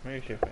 Mire, jefe.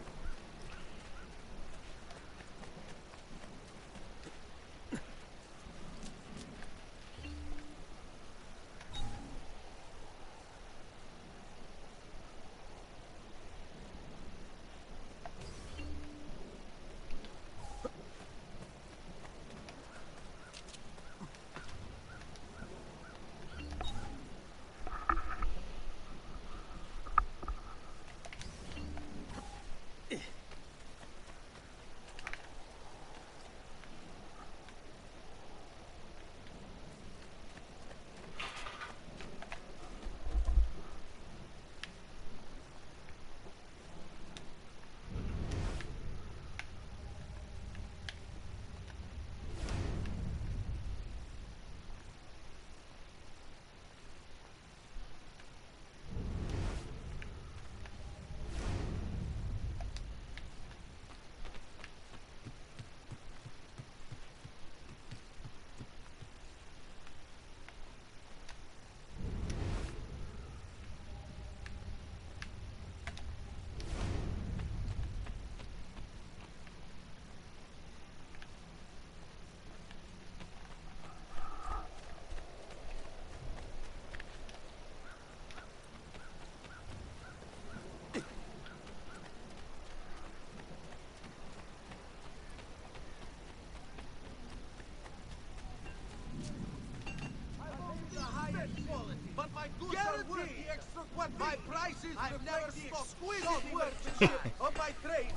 But my goods are worth the extra quantity. My prices I've never the exquisite workmanship of my trade.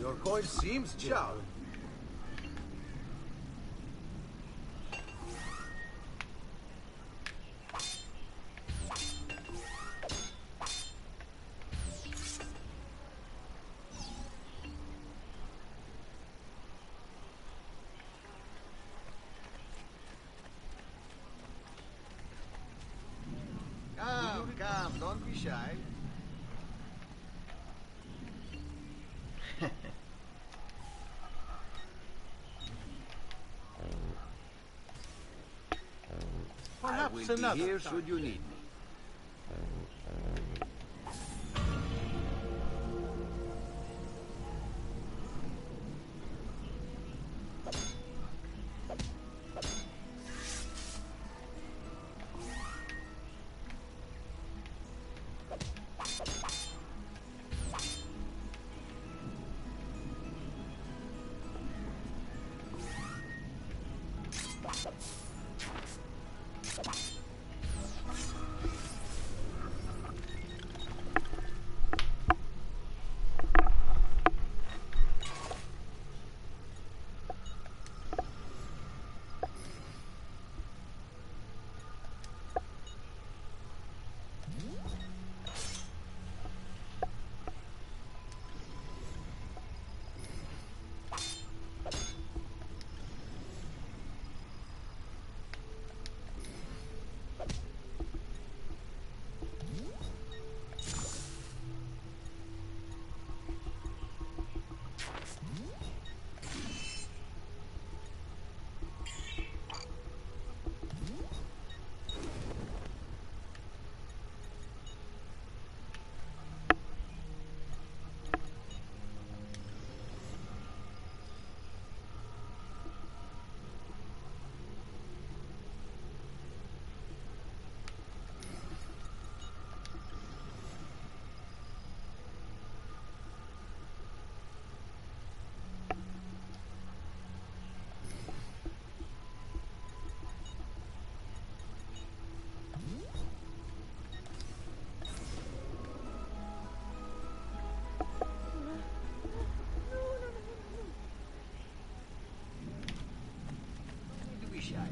Your coin seems charred. Come, don't be shy. Perhaps I will another be here time. should you need me.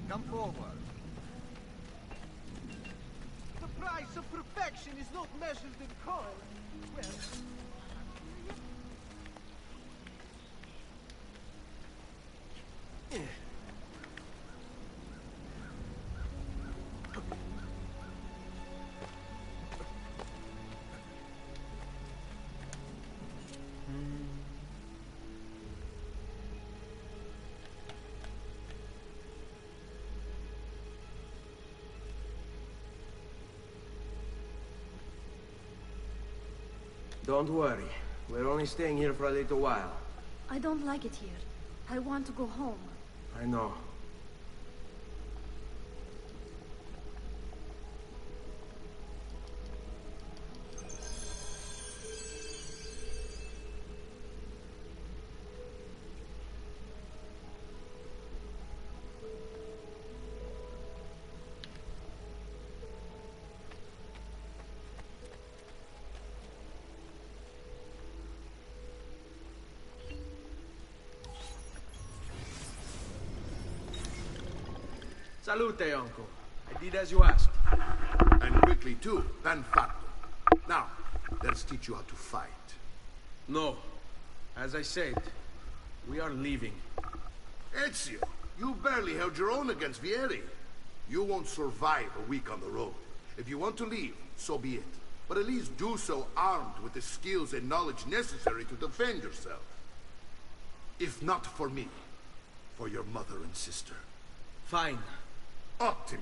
Come forward. The price of perfection is not measured in coin. Well, Don't worry. We're only staying here for a little while. I don't like it here. I want to go home. I know. Salute, uncle. I did as you asked. And quickly too, ben fatto. Now, let's teach you how to fight. No. As I said, we are leaving. Ezio, you barely held your own against Vieri. You won't survive a week on the road. If you want to leave, so be it. But at least do so armed with the skills and knowledge necessary to defend yourself. If not for me, for your mother and sister. Fine. Ottimo.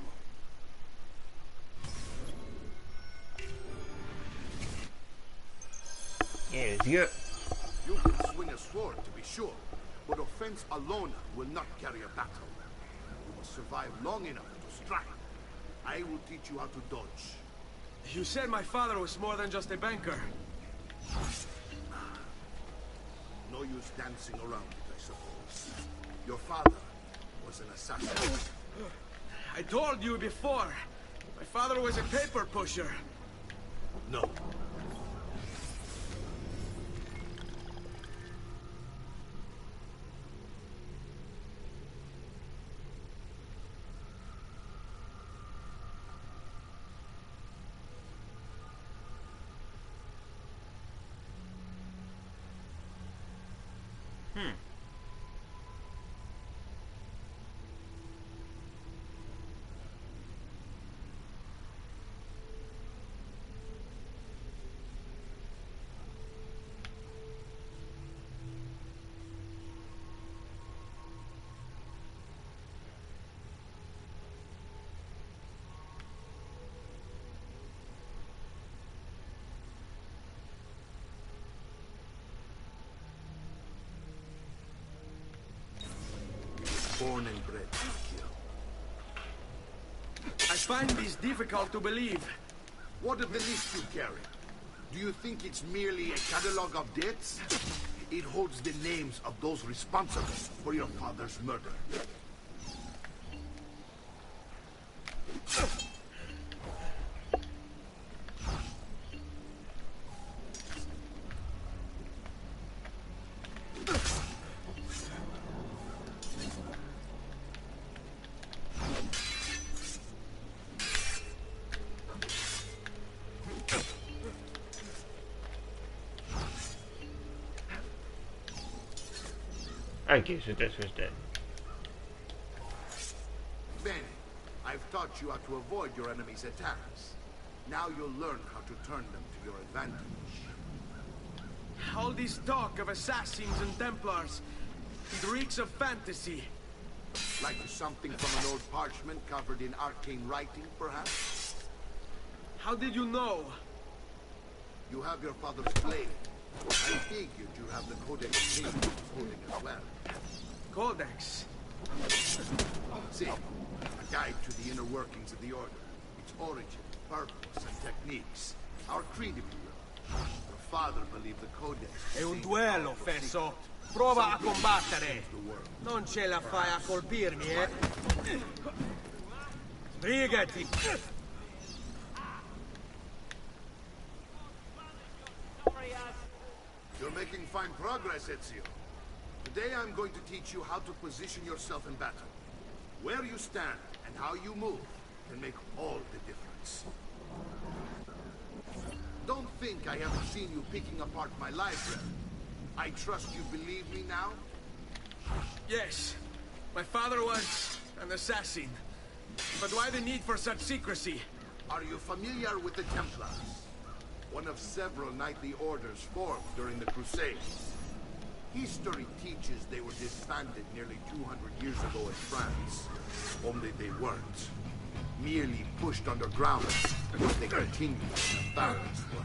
Yeah, let's go. You can swing a sword, to be sure, but offense alone will not carry a battle. You must survive long enough to strike. I will teach you how to dodge. You said my father was more than just a banker. No use dancing around it, I suppose. Your father was an assassin. I told you before. My father was a paper pusher. No. Born and bred to kill. I find this difficult to believe. What of the list you carry? Do you think it's merely a catalog of debts? It holds the names of those responsible for your father's murder. Okay, so this was dead. Bene, I've taught you how to avoid your enemy's attacks. Now you'll learn how to turn them to your advantage. All this talk of assassins and Templars, it reeks of fantasy. Like something from an old parchment covered in arcane writing, perhaps? How did you know? You have your father's blade. I figured you have the Codex holding as well. Codex? See, a guide to the inner workings of the Order. Its origin, purpose, and techniques. Our creed, if you will. Your father believed the Codex. È un duello, Fesso. Prova a combattere. Non ce la fai a colpirmi, eh? Sbrigati. You're making fine progress, Ezio. Today I'm going to teach you how to position yourself in battle. Where you stand and how you move can make all the difference. Don't think I haven't seen you picking apart my library. I trust you believe me now? Yes. My father was an assassin. But why the need for such secrecy? Are you familiar with the Templars? One of several knightly orders formed during the Crusades. History teaches they were disbanded nearly 200 years ago in France. Only they weren't. Merely pushed underground, but they continued in a barbarous way.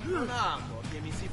Non amo che mi si...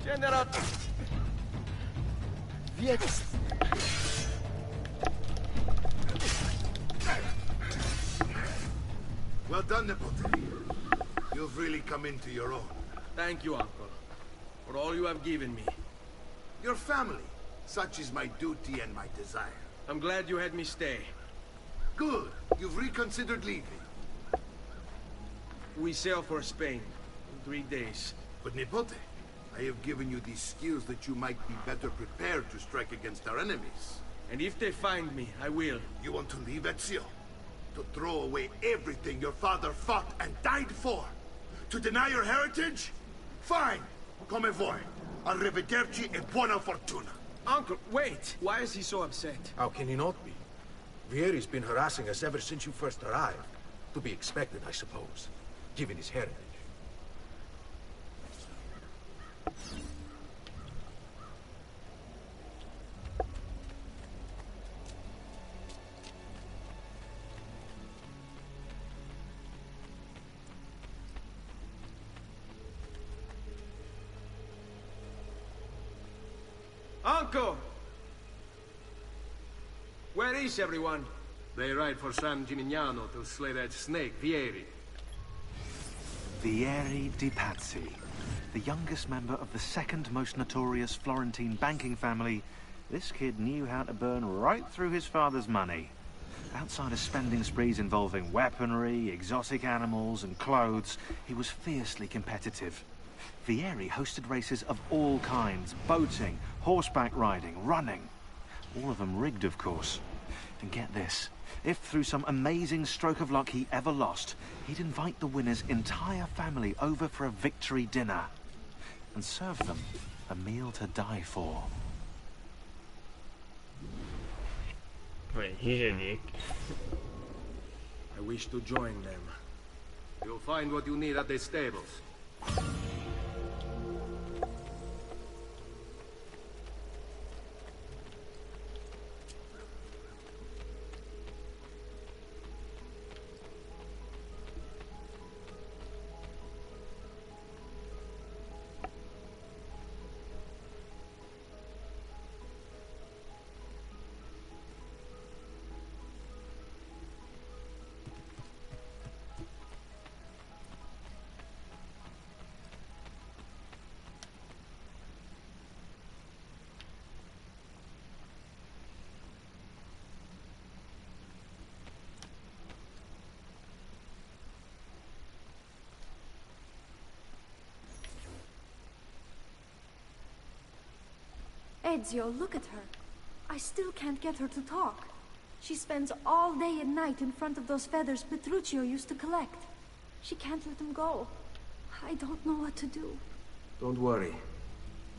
Scenderò... Via... Well done, Nipote. You've really come into your own. Thank you, Uncle, for all you have given me. Your family. Such is my duty and my desire. I'm glad you had me stay. Good. You've reconsidered leaving. We sail for Spain in 3 days. But Nipote, I have given you these skills that you might be better prepared to strike against our enemies. And if they find me, I will. You want to leave Ezio? To throw away everything your father fought and died for? To deny your heritage? Fine. Come vuoi. Arrivederci e buona fortuna. Uncle, wait! Why is he so upset? How can he not be? Vieri's been harassing us ever since you first arrived. To be expected, I suppose, given his heritage. Uncle! Where is everyone? They ride for San Gimignano to slay that snake, Vieri. Vieri di Pazzi, the youngest member of the second most notorious Florentine banking family, this kid knew how to burn right through his father's money. Outside of spending sprees involving weaponry, exotic animals, and clothes, he was fiercely competitive. Vieri hosted races of all kinds, boating, horseback riding, running. All of them rigged, of course. And get this, if through some amazing stroke of luck he ever lost, he'd invite the winner's entire family over for a victory dinner and serve them a meal to die for. Wait, he's a dick. I wish to join them. You'll find what you need at the stables. Ezio, look at her. I still can't get her to talk. She spends all day and night in front of those feathers Petruchio used to collect. She can't let them go. I don't know what to do. Don't worry.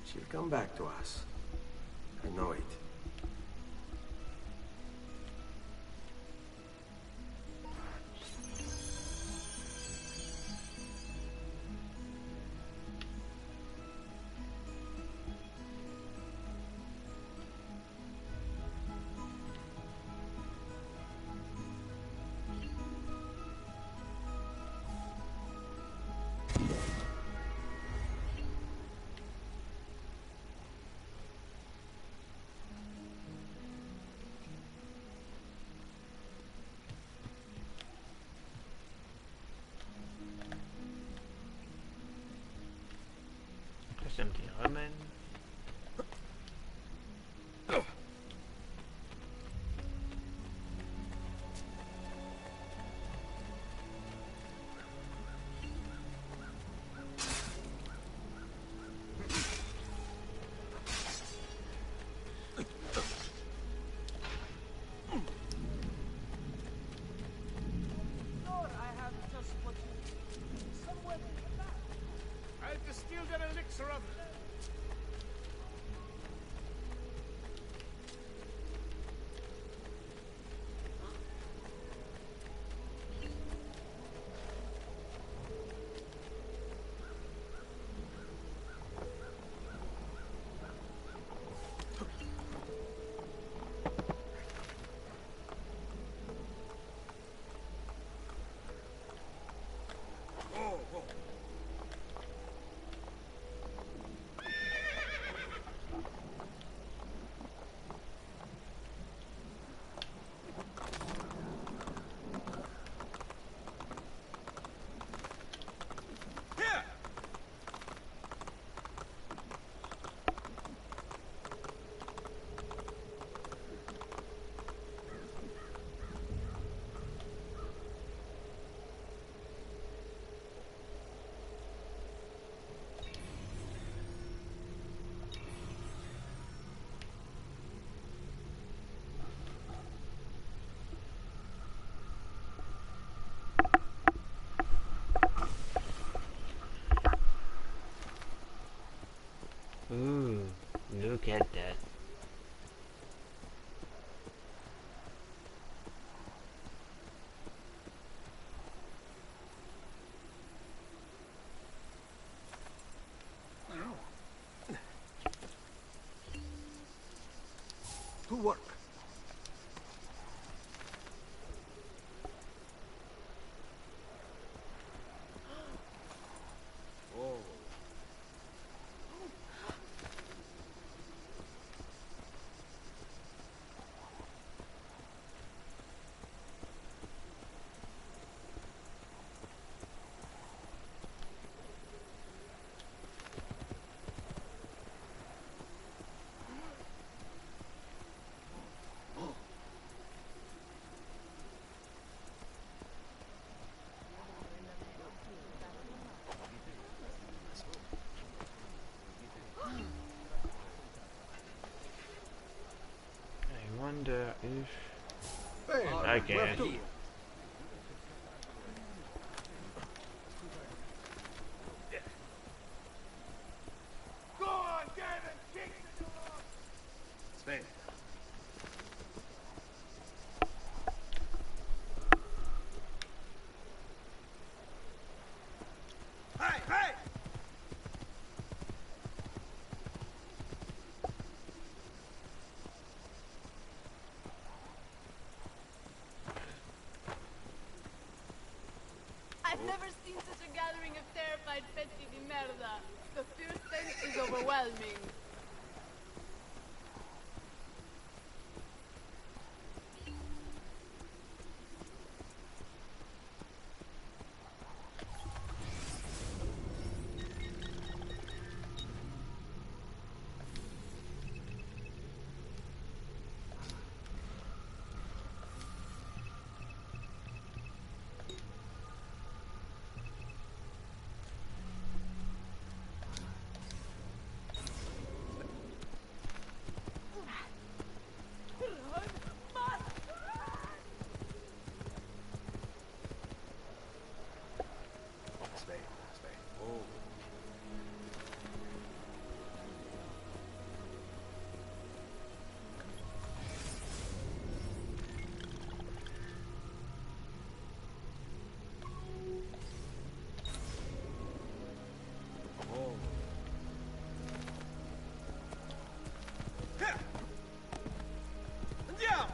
She'll come back to us. I know it. Das sind die Rammen. work. I wonder if Hey, I can. where to? Go on, Gavin, kick the door! Sven. Hey, hey! I've never seen such a gathering of terrified pezzi di merda. The fear stench is overwhelming. Andiamo!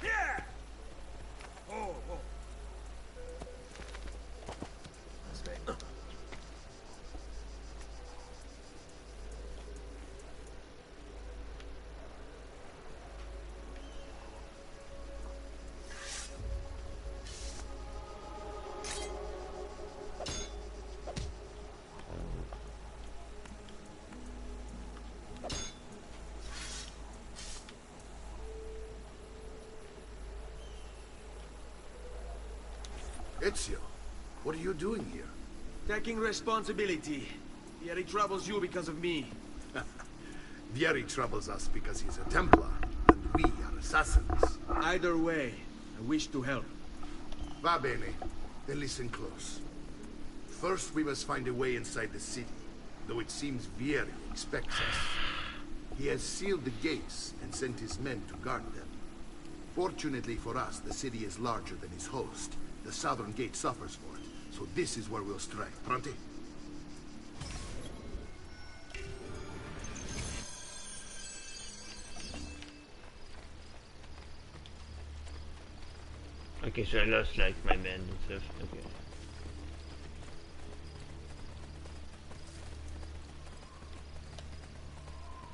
Yeah! Oh, oh. Aspetta. Ezio, what are you doing here? Taking responsibility. Vieri troubles you because of me. Vieri troubles us because he's a Templar, and we are assassins. Either way, I wish to help. Va bene. Then listen close. First, we must find a way inside the city, though it seems Vieri expects us. He has sealed the gates and sent his men to guard them. Fortunately for us, the city is larger than his host. The southern gate suffers for it, so this is where we'll strike. Pronti? Okay, so I lost like my band and stuff. Okay.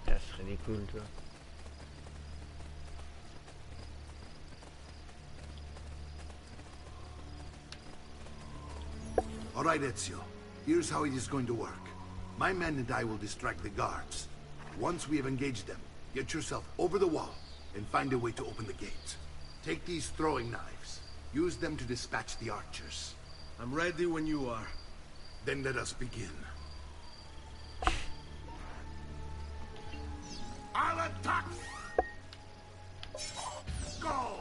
That's really cool too. All right, Ezio. Here's how it is going to work. My men and I will distract the guards. Once we have engaged them, get yourself over the wall and find a way to open the gate. Take these throwing knives. Use them to dispatch the archers. I'm ready when you are. Then let us begin. I'll attack! Go!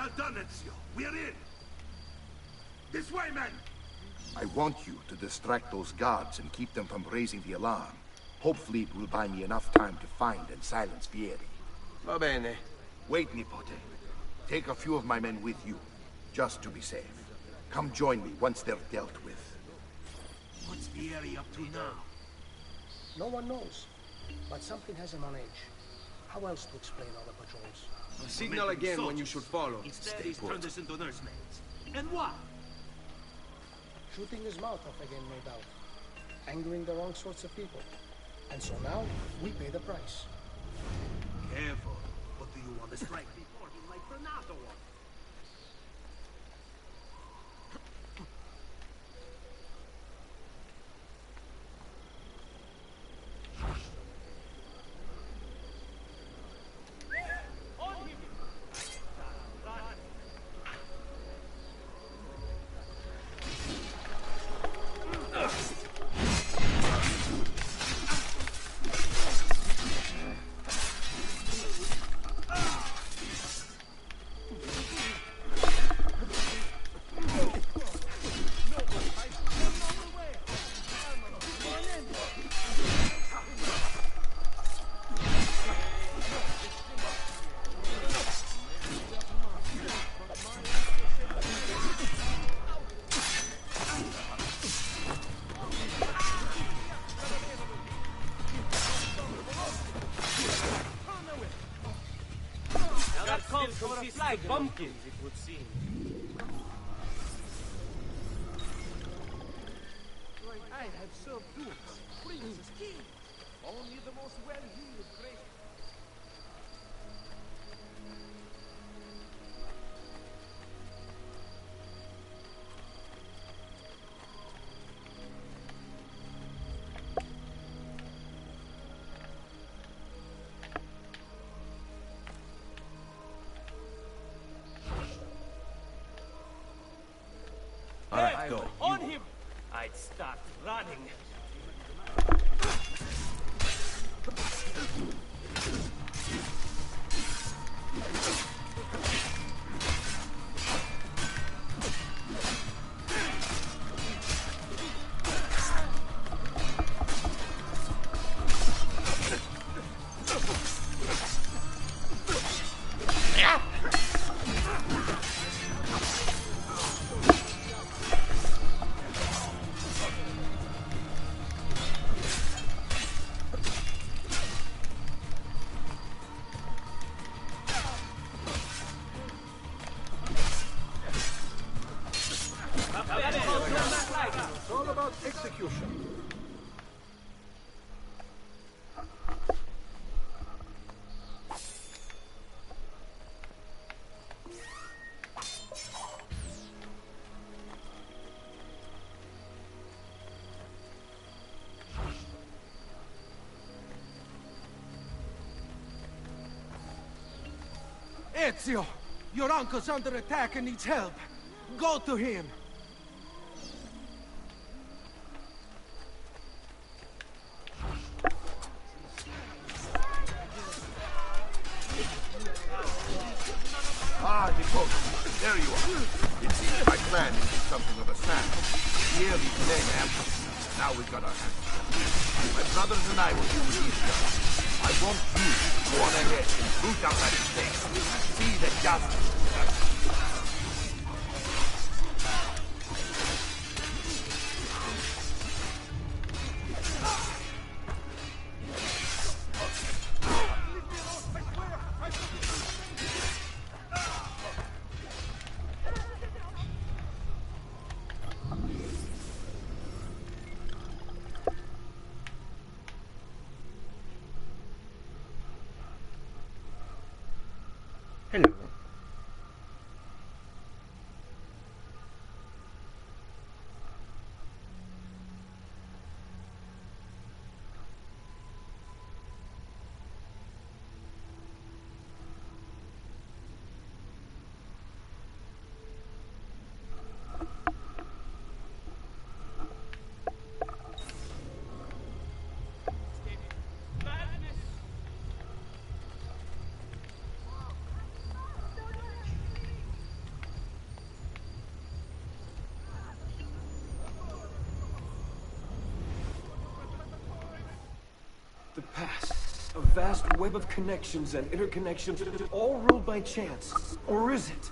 Well done, Ezio. We're in. This way, men! I want you to distract those guards and keep them from raising the alarm. Hopefully it will buy me enough time to find and silence Vieri. Va bene. Wait, Nipote. Take a few of my men with you, just to be safe. Come join me once they're dealt with. What's Vieri up to now? No one knows, but something has him on edge. How else to explain all the patrols? Signal again when you should follow. Instead, he's turned us into nursemaids. And what? Shooting his mouth off again, no doubt. Angering the wrong sorts of people. And so now, we pay the price. Careful. What do you want to strike before him like Renato wants? Like bumpkins, it would seem. I have served dukes, princes, kings. Only the most well-heeled great. All right, go. On him! I'd start running. It's all about execution. Ezio! Your uncle's under attack and needs help. Go to him! Ah, Nipote, there you are. It seems my plan is something of a snap. Here we claim ambush. Now we've got our hands full. My brothers and I will deal with these guys. I want you to go on ahead and root out that mistake. See the justice. Hello. The past. A vast web of connections and interconnections, all ruled by chance. Or is it?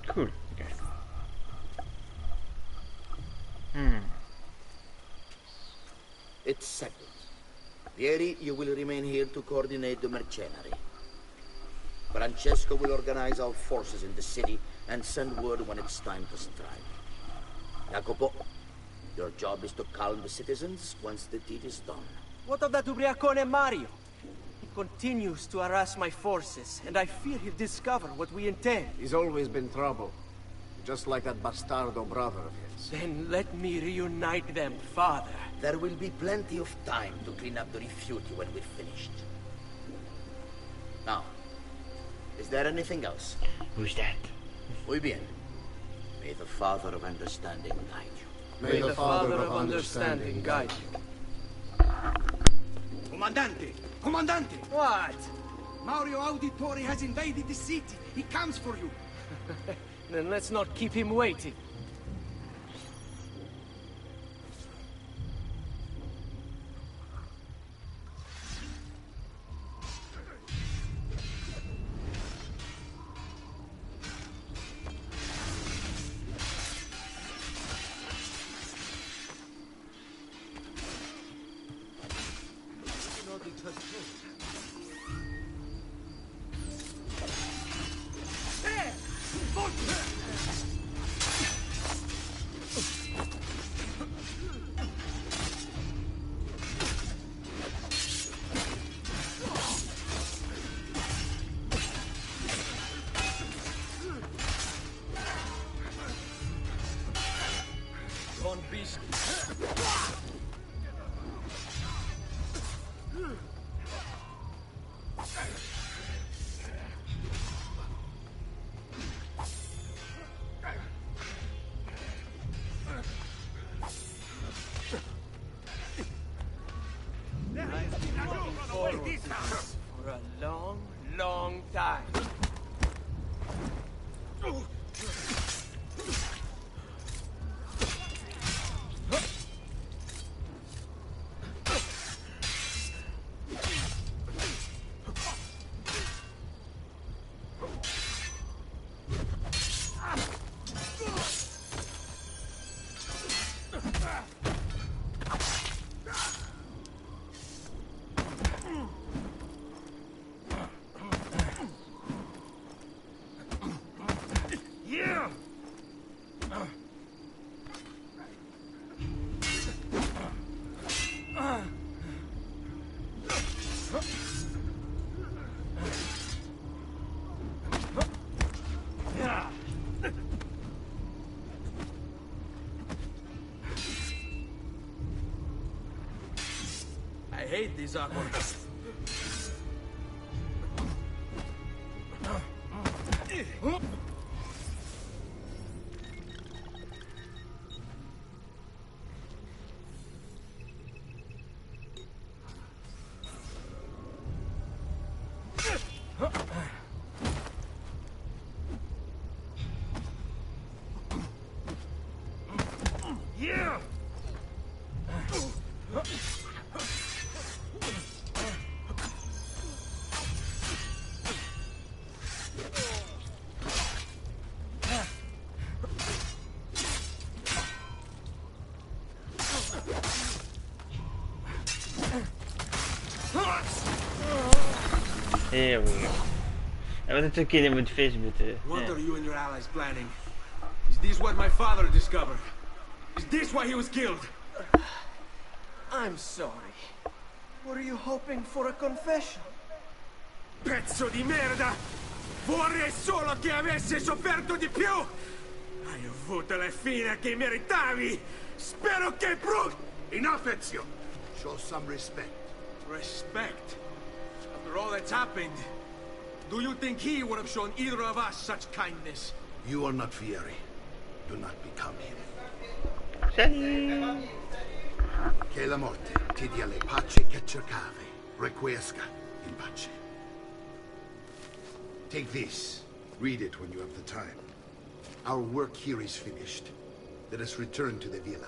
Cool. Okay. It's settled. Vieri, you will remain here to coordinate the mercenary. Francesco will organize our forces in the city and send word when it's time to strike. Jacopo, your job is to calm the citizens once the deed is done. What of that ubriacone Mario? He continues to harass my forces, and I fear he'll discover what we intend. He's always been trouble. Just like that bastardo brother of his. Then let me reunite them, father. There will be plenty of time to clean up the refuge when we're finished. Now, is there anything else? Who's that? Muy bien. May the Father of Understanding guide you. May the Father of Understanding guide you. Comandante! Comandante! What? Mario Auditore has invaded the city. He comes for you. Then let's not keep him waiting. Don't be... this house for a long, long time. I hate these aqueducts. Here we go. I wanted to kill him with fish, but What yeah. are you and your allies planning? Is this what my father discovered? Is this why he was killed? I'm sorry. Were you hoping for a confession? Pezzo di merda! Vorrei solo che avesse sofferto di più! Hai avuto la fine che meritavi! Spero che Enough, Ezio! Show some respect. Respect? After all that's happened, do you think he would have shown either of us such kindness? You are not Fieri. Do not become him. Salut. Che la morte ti dia le pace che cercavi. Requiesca in pace. Take this. Read it when you have the time. Our work here is finished. Let us return to the villa.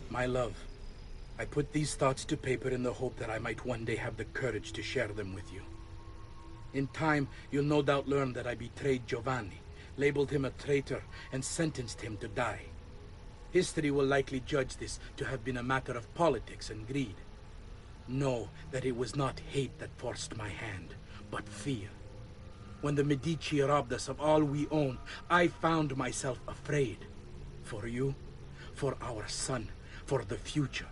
My love, I put these thoughts to paper in the hope that I might one day have the courage to share them with you. In time, you'll no doubt learn that I betrayed Giovanni, labeled him a traitor, and sentenced him to die. History will likely judge this to have been a matter of politics and greed. Know that it was not hate that forced my hand, but fear. When the Medici robbed us of all we own, I found myself afraid. For you, for our son, for the future.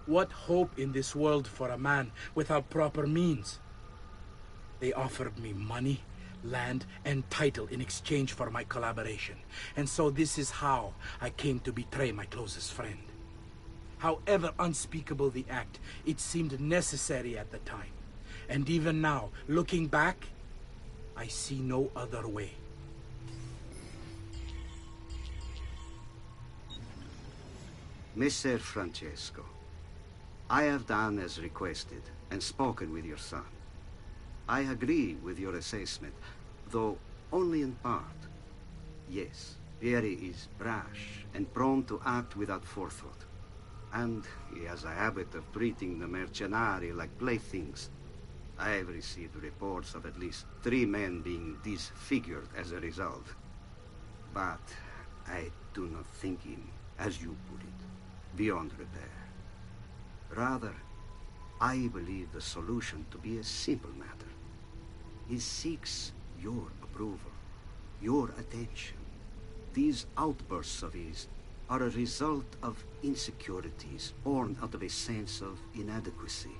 What hope in this world for a man without proper means? They offered me money, land, and title in exchange for my collaboration. And so this is how I came to betray my closest friend. However unspeakable the act, it seemed necessary at the time. And even now, looking back, I see no other way. Messer Francesco, I have done as requested and spoken with your son. I agree with your assessment, though only in part. Yes, Vieri is brash and prone to act without forethought. And he has a habit of treating the mercenari like playthings. I have received reports of at least 3 men being disfigured as a result. But I do not think him, as you put it, beyond repair. Rather, I believe the solution to be a simple matter. He seeks your approval, your attention. These outbursts of his are a result of insecurities born out of a sense of inadequacy.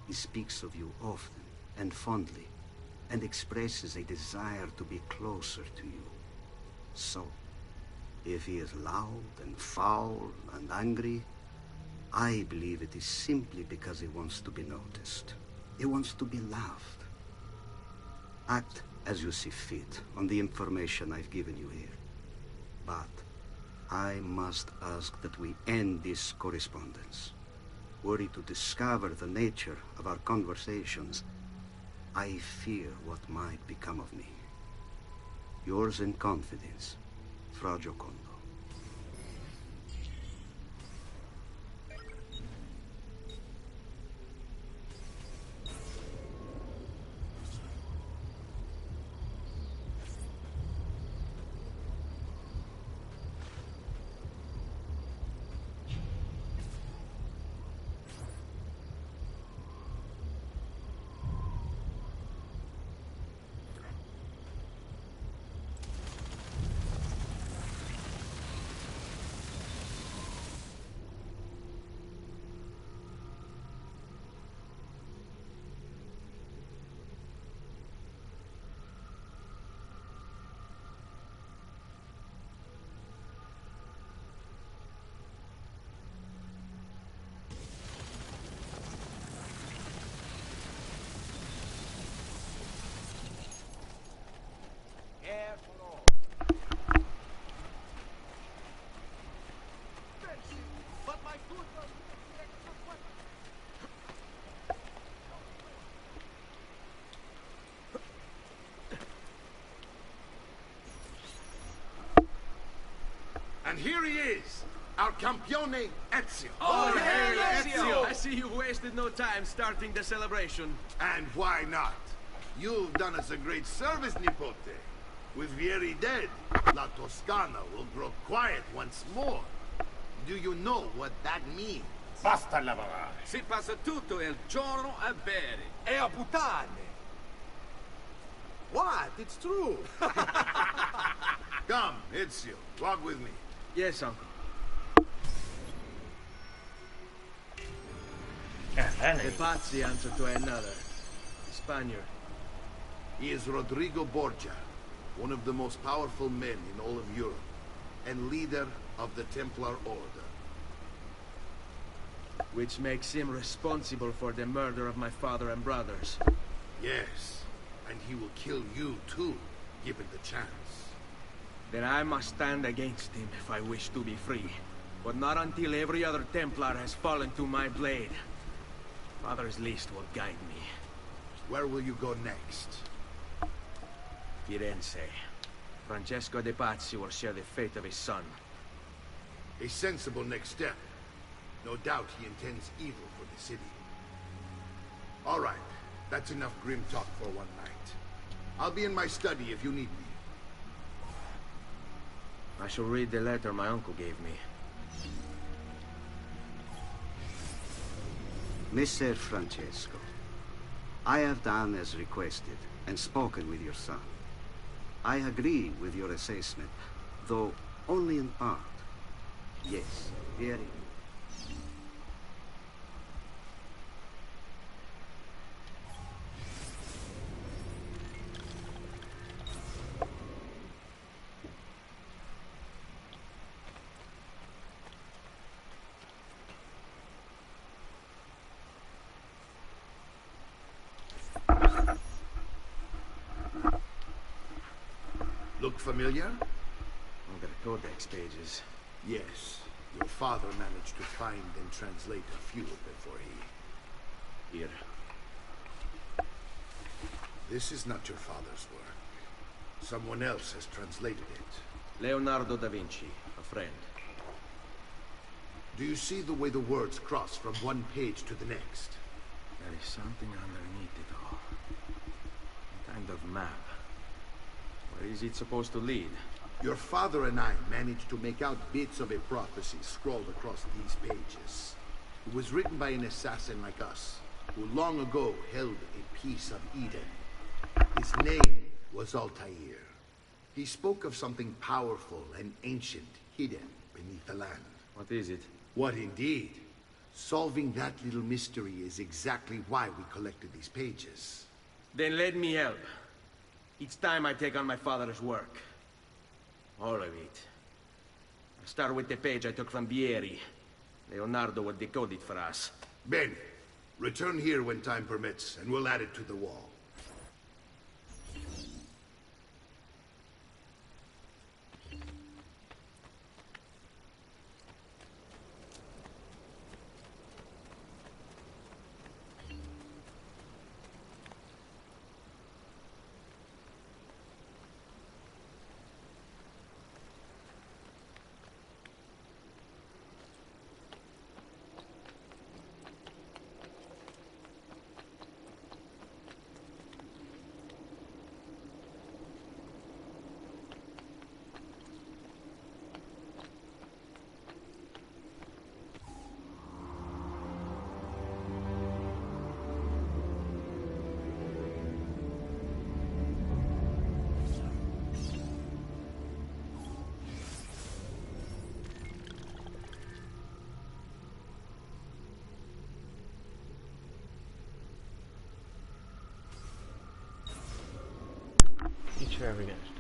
He speaks of you often and fondly, and expresses a desire to be closer to you. So, if he is loud and foul and angry, I believe it is simply because he wants to be noticed. He wants to be loved. Act as you see fit on the information I've given you here. But I must ask that we end this correspondence. Were he to discover the nature of our conversations, I fear what might become of me. Yours in confidence, Fra Giocondo. And here he is, our campione Ezio. Oh, hey, Ezio! I see you wasted no time starting the celebration. And why not? You've done us a great service, Nipote. With Vieri dead, La Toscana will grow quiet once more. Do you know what that means? Basta lavorare. Si passa tutto il giorno a bere. E a puttane! What? It's true! Come, Ezio, walk with me. Yes, uncle. The Pazzi answer to another. Spaniard. He is Rodrigo Borgia, one of the most powerful men in all of Europe, and leader of the Templar Order. Which makes him responsible for the murder of my father and brothers. Yes, and he will kill you too, given the chance. Then I must stand against him if I wish to be free. But not until every other Templar has fallen to my blade. Father's list will guide me. Where will you go next? Firenze. Francesco de Pazzi will share the fate of his son. A sensible next step. No doubt he intends evil for the city. All right, that's enough grim talk for one night. I'll be in my study if you need me. I shall read the letter my uncle gave me. Messer Francesco, I have done as requested and spoken with your son. I agree with your assessment, though only in part. Yes, very. Look familiar? On the codex pages. Yes. Your father managed to find and translate a few before he... Here. This is not your father's work. Someone else has translated it. Leonardo da Vinci, a friend. Do you see the way the words cross from one page to the next? There is something underneath it all. A kind of map. Where is it supposed to lead? Your father and I managed to make out bits of a prophecy scrawled across these pages. It was written by an assassin like us, who long ago held a piece of Eden. His name was Altair. He spoke of something powerful and ancient hidden beneath the land. What is it? What indeed? Solving that little mystery is exactly why we collected these pages. Then let me help. Each time I take on my father's work. All of it. I'll start with the page I took from Vieri. Leonardo will decode it for us. Bene. Return here when time permits, and we'll add it to the wall. Each forever goes.